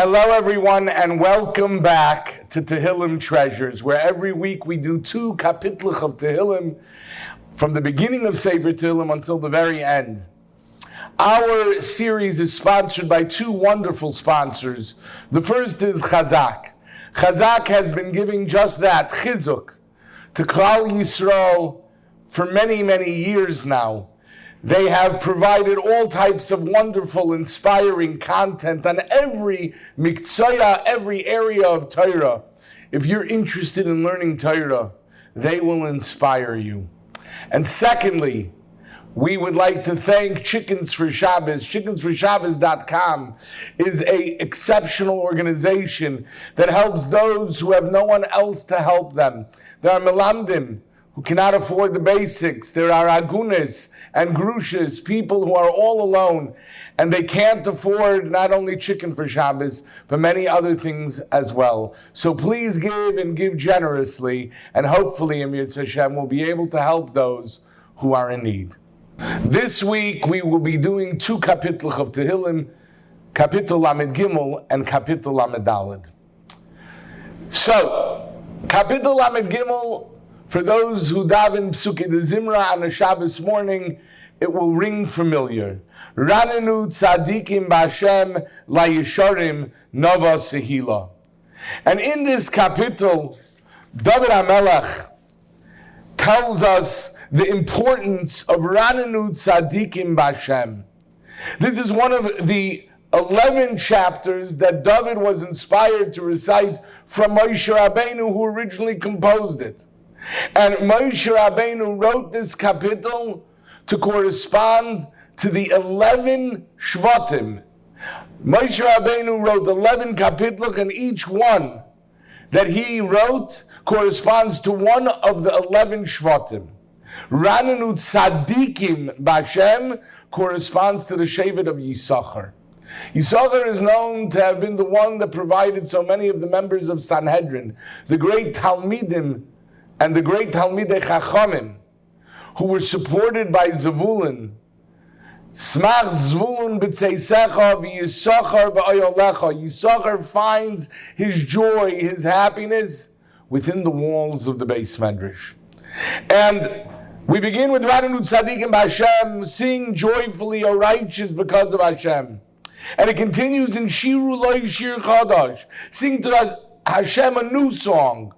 Hello everyone and welcome back to Tehillim Treasures, where every week we do 2 kapitlich of Tehillim from the beginning of Sefer Tehillim until the very end. Our series is sponsored by 2 wonderful sponsors. The first is Chazaq. Chazaq has been giving just that, Chizuk, to Klal Yisrael for many, many years now. They have provided all types of wonderful, inspiring content on every miktsaya, every area of Torah. If you're interested in learning Torah, they will inspire you. And secondly, we would like to thank Chickens for Shabbos. Chickensforshabbos.com is an exceptional organization that helps those who have no one else to help them. There are melamdim who cannot afford the basics. There are agunas and grushas, people who are all alone, and they can't afford not only chicken for Shabbos, but many other things as well. So please give and give generously, and hopefully, Emir Hashem will be able to help those who are in need. This week, we will be doing 2 kapitlich of Tehillim, Kapitel Lamed Gimel and Kapitel Lamed Daled. So, Kapitel Lamed Gimel, for those who daven Psukei de Zimra on a Shabbos morning, it will ring familiar. Ranenu tzadikim b'Hashem la'yesharim nova sehila. And in this kapitel, David HaMelech tells us the importance of Ranenu tzadikim b'Hashem. This is one of the 11 chapters that David was inspired to recite from Moshe Rabbeinu, who originally composed it. And Moshe Rabbeinu wrote this kapitel to correspond to the 11 Shvatim. Moshe Rabbeinu wrote 11 kapitlich, and each one that he wrote corresponds to one of the 11 Shvatim. Ranenu tzadikim b'Hashem corresponds to the Shevet of Yisachar. Yisachar is known to have been the one that provided so many of the members of Sanhedrin, the great Talmidim, and the great Talmidei Chachamim, who were supported by Zvulun. Smach Zvulun b'tzeisecha v'Yisachar b'ayolecha. Yisachar finds his joy, his happiness within the walls of the Beis Medrash. And we begin with Ranenu tzadikim b'Hashem, sing joyfully, O righteous, because of Hashem. And it continues in Shiru Loi Shir Chadash, sing to us Hashem a new song.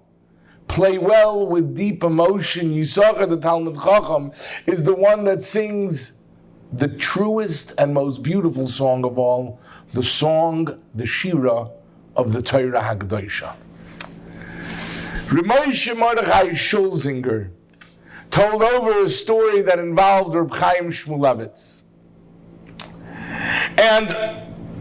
Play well with deep emotion. Yisachar, the Talmid Chacham, is the one that sings the truest and most beautiful song of all, the song, the Shira of the Torah HaKadoshah. Reb Moshe Mordechai Schulzinger told over a story that involved Reb Chaim Shmulevitz. And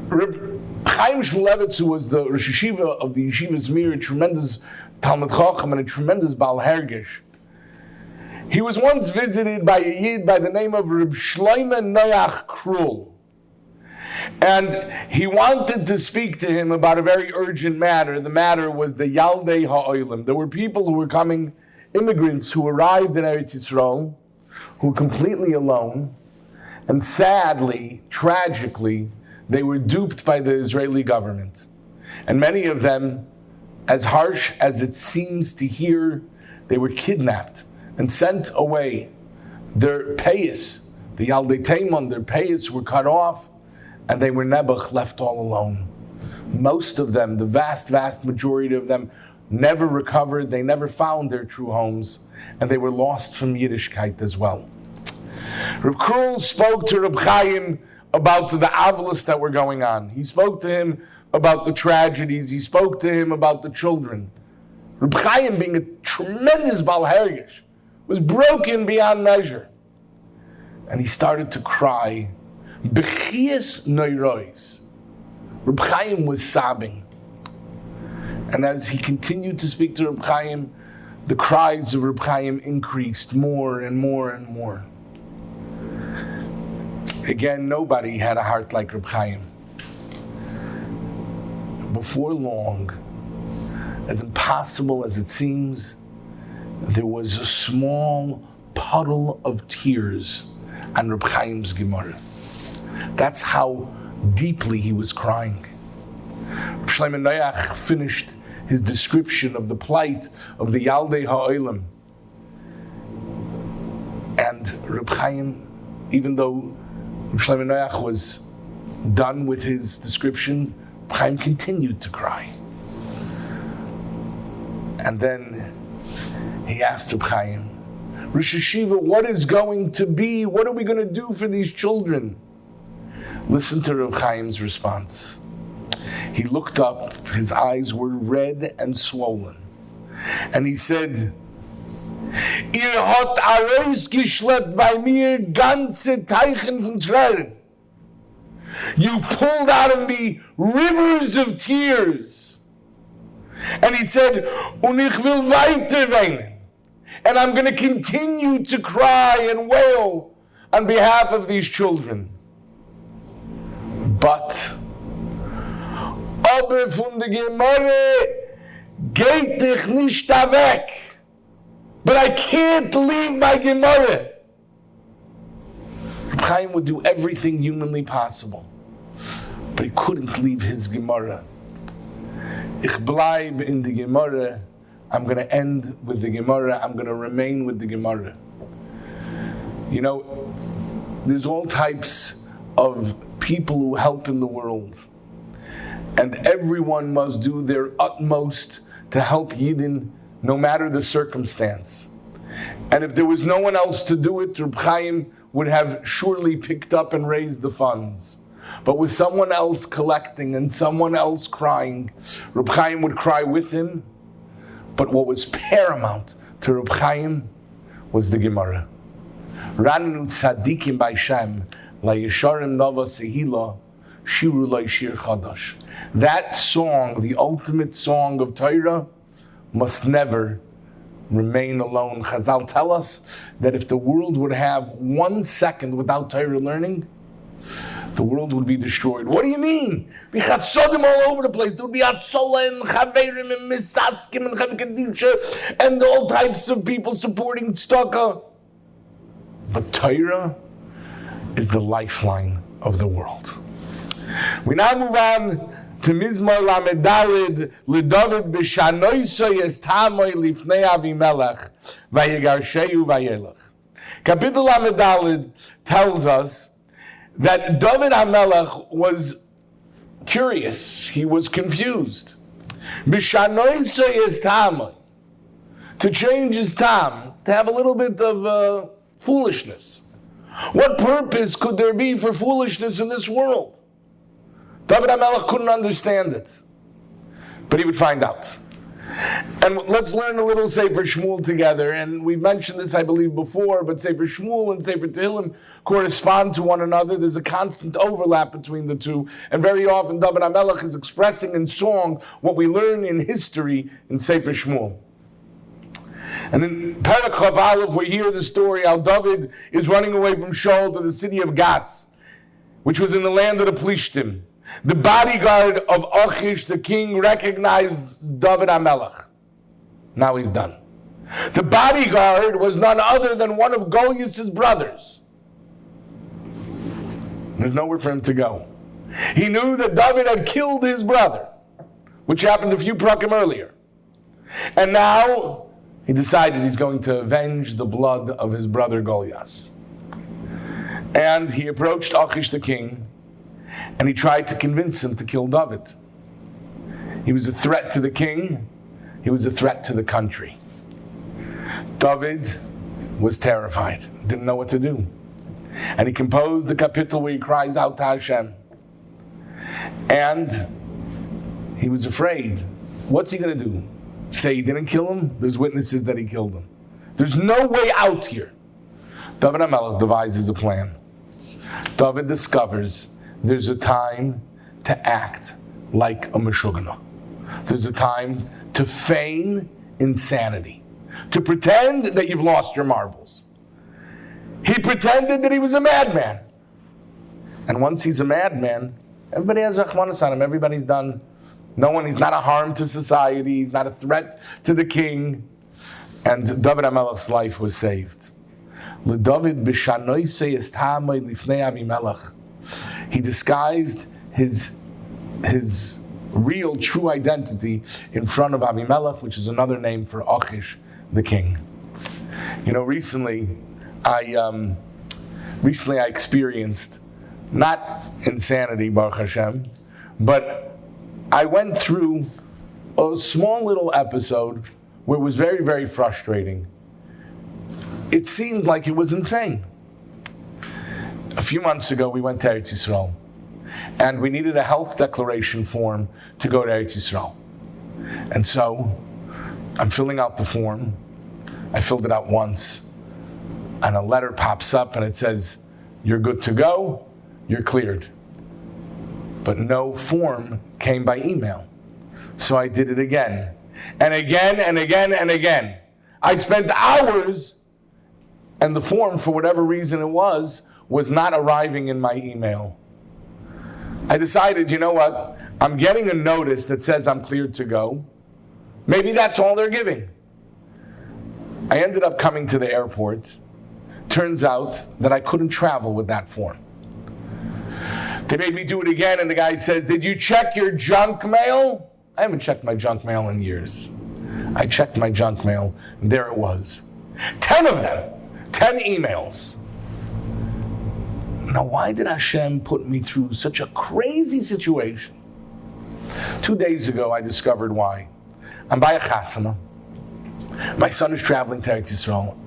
Reb Chaim Shmulevitz, who was the Rosh Yeshiva of the Yeshivas Mir, a tremendous Talmid Chacham and a tremendous Baal Hergish, he was once visited by a Yid by the name of Reb Shloime Noach Krul. And he wanted to speak to him about a very urgent matter. The matter was the Yaldei Ha'olim. There were people who were coming, immigrants who arrived in Eretz Yisrael, who were completely alone, and sadly, tragically, they were duped by the Israeli government. And many of them, as harsh as it seems to hear, they were kidnapped and sent away. Their payas, the Yaldei Teimon, their payas were cut off, and they were nebuch, left all alone. Most of them, the vast majority of them, never recovered. They never found their true homes, and they were lost from Yiddishkeit as well. Reb Krul spoke to Reb Chaim about the avos that were going on. He spoke to him about the tragedies. He spoke to him about the children. Reb Chaim, being a tremendous Baal Hergish, was broken beyond measure. And he started to cry. Bechiyas noirois. Reb Chaim was sobbing. And as he continued to speak to Reb Chaim, the cries of Reb Chaim increased more and more and more. Again, nobody had a heart like Reb Chaim. Before long, as impossible as it seems, there was a small puddle of tears on Reb Chaim's Gemara. That's how deeply he was crying. Shlomo Noach finished his description of the plight of the Yaldei Ha'olam. And Reb Chaim, even though Shlomo Noach was done with his description, Reb Chaim continued to cry. And then he asked Reb Chaim, Rosh Hashiva, what is going to be? What are we going to do for these children? Listen to Reb Chaim's response. He looked up, his eyes were red and swollen, and he said, Ihr hat herausgeschleppt bei mir ganze Teichen von Tränen. You pulled out of me rivers of tears. And he said, Und ich will weiter weinen. And I'm going to continue to cry and wail on behalf of these children. But aber von der Gemorre geht dich nicht weg. But I can't leave my Gemorre. Chaim would do everything humanly possible, but he couldn't leave his Gemorre. Ich bleib in the Gemorre. I'm going to end with the Gemorre. I'm going to remain with the Gemorre. You know, there's all types of people who help in the world. And everyone must do their utmost to help Yidden, no matter the circumstance. And if there was no one else to do it, Reb Chaim would have surely picked up and raised the funds. But with someone else collecting and someone else crying, Reb Chaim would cry with him. But what was paramount to Reb Chaim was the Gemara. Rannu tzadikim b'Hashem la'yesharim nava sehila shiru la'shir chadash. That song, the ultimate song of Torah, must never remain alone. Chazal tell us that if the world would have 1 second without Torah learning, the world would be destroyed. What do you mean? We have Sodom all over the place. There would be Atzola and Chaverim and Misaskim and Chavkadisha and all types of people supporting tzedakah. But Torah is the lifeline of the world. We now move on to Mizmor Lamed Daled LeDavid b'shanoiso yestamoy lifnei Avimelech vayegarshehu vayelech. Kapitel Lamed Daled tells us that David HaMelech was curious. He was confused. B'shanoiso yestamoy, to change his tam, to have a little bit of foolishness. What purpose could there be for foolishness in this world? David HaMelech couldn't understand it, but he would find out. And let's learn a little Sefer Shmuel together. And we've mentioned this, I believe, before, but Sefer Shmuel and Sefer Tehillim correspond to one another. There's a constant overlap between the two. And very often David HaMelech is expressing in song what we learn in history in Sefer Shmuel. And in Perek Chav Aleph, we hear the story how David is running away from Shaul to the city of Gas, which was in the land of the Plishtim. The bodyguard of Achish, the king, recognized David HaMelech. Now he's done. The bodyguard was none other than one of Goliath's brothers. There's nowhere for him to go. He knew that David had killed his brother, which happened a few prakim earlier. And now he decided he's going to avenge the blood of his brother Goliath. And he approached Achish the king, and he tried to convince him to kill David. He was a threat to the king. He was a threat to the country. David was terrified, didn't know what to do. And he composed the kapitel where he cries out to Hashem. And he was afraid. What's he going to do? Say he didn't kill him? There's witnesses that he killed him. There's no way out here. David HaMelech devises a plan. David discovers there's a time to act like a Meshugana. There's a time to feign insanity, to pretend that you've lost your marbles. He pretended that he was a madman. And once he's a madman, everybody has Rachmanis on him. Everybody's done. He's not a harm to society. He's not a threat to the king. And David HaMelech's life was saved. LeDavid b'shanoisei estamei lifnei Avimelech. He disguised his real, true identity in front of Avimelech, which is another name for Achish, the king. Recently I experienced, not insanity, Baruch Hashem, but I went through a small little episode where it was very, very frustrating. It seemed like it was insane. A few months ago, we went to Eretz Yisrael, and we needed a health declaration form to go to Eretz Yisrael. And so, I'm filling out the form. I filled it out once, and a letter pops up, and it says, "You're good to go, you're cleared." But no form came by email. So I did it again, and again, and again, and again. I spent hours, and the form, for whatever reason it was not arriving in my email. I decided, you know what? I'm getting a notice that says I'm cleared to go. Maybe that's all they're giving. I ended up coming to the airport. Turns out that I couldn't travel with that form. They made me do it again, and the guy says, "Did you check your junk mail?" I haven't checked my junk mail in years. I checked my junk mail, and there it was. 10 of them. 10 emails. Now, why did Hashem put me through such a crazy situation? 2 days ago, I discovered why. I'm by a chasana. My son is traveling to Eretz Yisrael.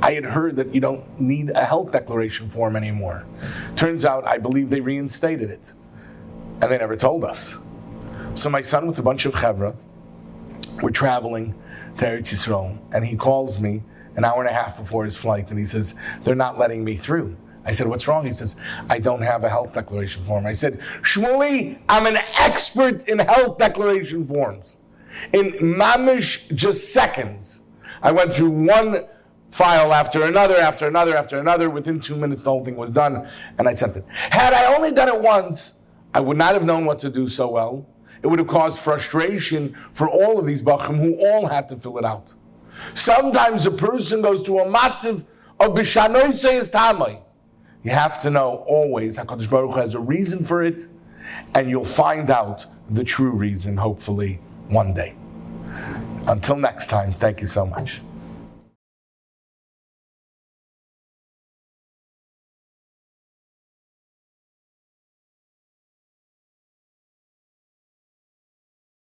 I had heard that you don't need a health declaration form anymore. Turns out, I believe they reinstated it. And they never told us. So my son with a bunch of chevra, we're traveling to Eretz Yisrael, and he calls me an hour and a half before his flight, and he says, "They're not letting me through." I said, "What's wrong?" He says, "I don't have a health declaration form." I said, "Shmuley, I'm an expert in health declaration forms." In mamish, just seconds, I went through one file after another, after another, after another. Within 2 minutes, the whole thing was done, and I sent it. Had I only done it once, I would not have known what to do so well. It would have caused frustration for all of these bachim who all had to fill it out. Sometimes a person goes through a matziv of b'shanoi seyes tamai. You have to know always HaKadosh Baruch Hu has a reason for it, and you'll find out the true reason, hopefully, one day. Until next time, thank you so much.